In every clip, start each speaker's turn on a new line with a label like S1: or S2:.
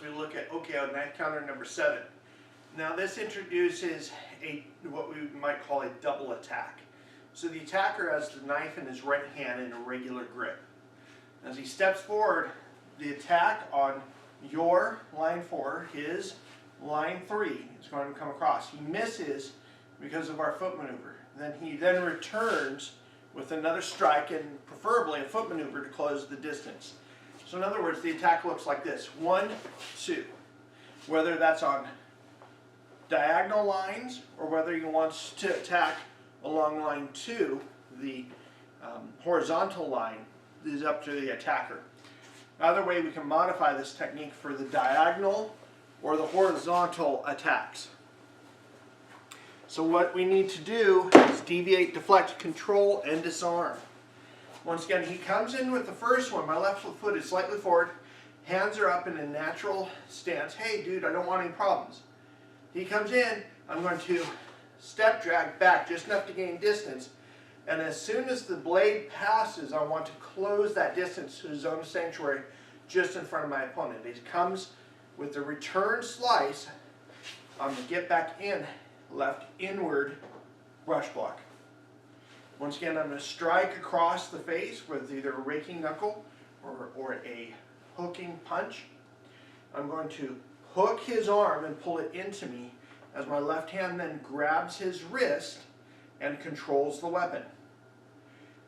S1: we look at OKO Knife Counter number 7. Now this introduces what we might call a double attack. So the attacker has the knife in his right hand in a regular grip. As he steps forward, the attack on your line 4, his line 3, is going to come across. He misses because of our foot maneuver. He then returns with another strike and preferably a foot maneuver to close the distance. So in other words, the attack looks like this: 1, 2. Whether that's on diagonal lines or whether he wants to attack along line 2, the horizontal line, is up to the attacker. Either way, we can modify this technique for the diagonal or the horizontal attacks. So what we need to do is deviate, deflect, control, and disarm. Once again, he comes in with the first one. My left foot is slightly forward. Hands are up in a natural stance. Hey, dude, I don't want any problems. He comes in. I'm going to step drag back just enough to gain distance. And as soon as the blade passes, I want to close that distance to the zone of sanctuary just in front of my opponent. He comes with the return slice. I'm going to get back in, left inward brush block. Once again, I'm going to strike across the face with either a raking knuckle or a hooking punch. I'm going to hook his arm and pull it into me as my left hand then grabs his wrist and controls the weapon.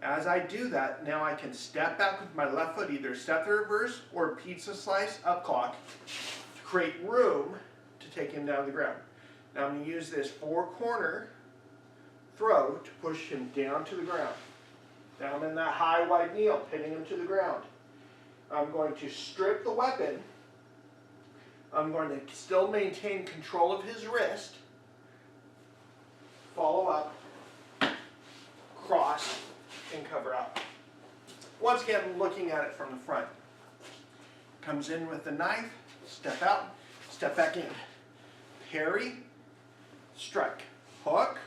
S1: As I do that, now I can step back with my left foot, either step the reverse or pizza slice up clock to create room to take him down to the ground. Now I'm going to use this 4-corner throw to push him down to the ground. Down in that high wide kneel, pinning him to the ground. I'm going to strip the weapon. I'm going to still maintain control of his wrist. Follow up, cross, and cover up. Once again, looking at it from the front. Comes in with the knife, step out, step back in. Parry, strike, hook,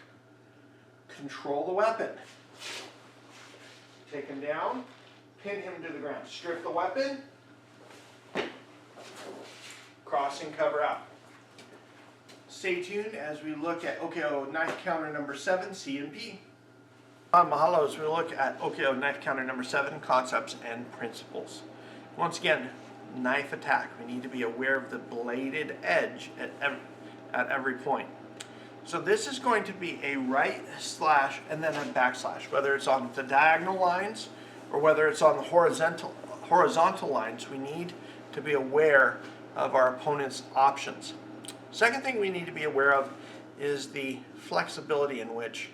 S1: control the weapon. Take him down, pin him to the ground. Strip the weapon, cross and cover out. Stay tuned as we look at OKO Knife Counter number 7, C&P. Mahalo as we look at OKO Knife Counter number 7, concepts and principles. Once again, knife attack. We need to be aware of the bladed edge at every point. So this is going to be a right slash and then a backslash, whether it's on the diagonal lines or whether it's on the horizontal lines. We need to be aware of our opponent's options. Second thing we need to be aware of is the flexibility in which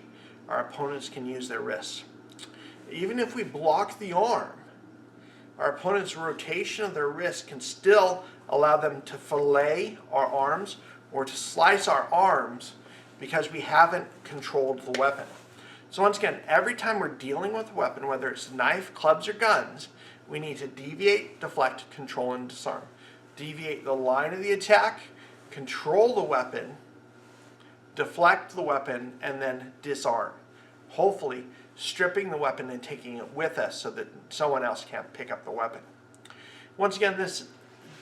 S1: our opponents can use their wrists. Even if we block the arm, our opponent's rotation of their wrist can still allow them to fillet our arms or to slice our arms because we haven't controlled the weapon. So once again, every time we're dealing with a weapon, whether it's knife, clubs, or guns, we need to deviate, deflect, control, and disarm. Deviate the line of the attack, control the weapon, deflect the weapon, and then disarm. Hopefully, stripping the weapon and taking it with us so that someone else can't pick up the weapon. Once again, this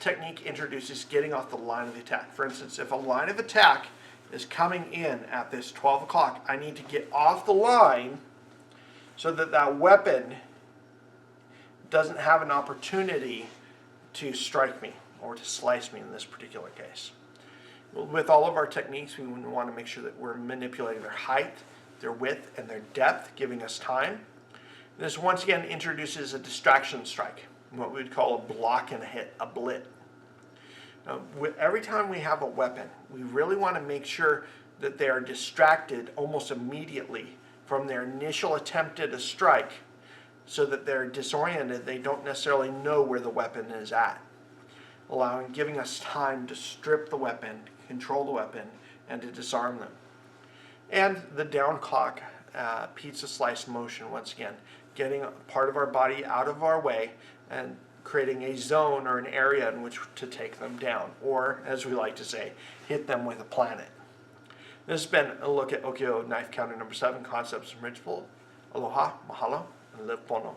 S1: technique introduces getting off the line of the attack. For instance, if a line of attack is coming in at this 12 o'clock, I need to get off the line so that that weapon doesn't have an opportunity to strike me or to slice me in this particular case. With all of our techniques, we want to make sure that we're manipulating their height, their width, and their depth, giving us time. This once again introduces a distraction strike, what we would call a block and a hit, a blit. Every time we have a weapon, we really want to make sure that they are distracted almost immediately from their initial attempt at a strike so that they're disoriented. They don't necessarily know where the weapon is at, giving us time to strip the weapon, control the weapon, and to disarm them. And the down clock pizza slice motion, once again, getting part of our body out of our way and creating a zone or an area in which to take them down, or as we like to say, hit them with a planet. This has been a look at OKO Knife Counter number 7, concepts and principles. Aloha, mahalo, and live pono.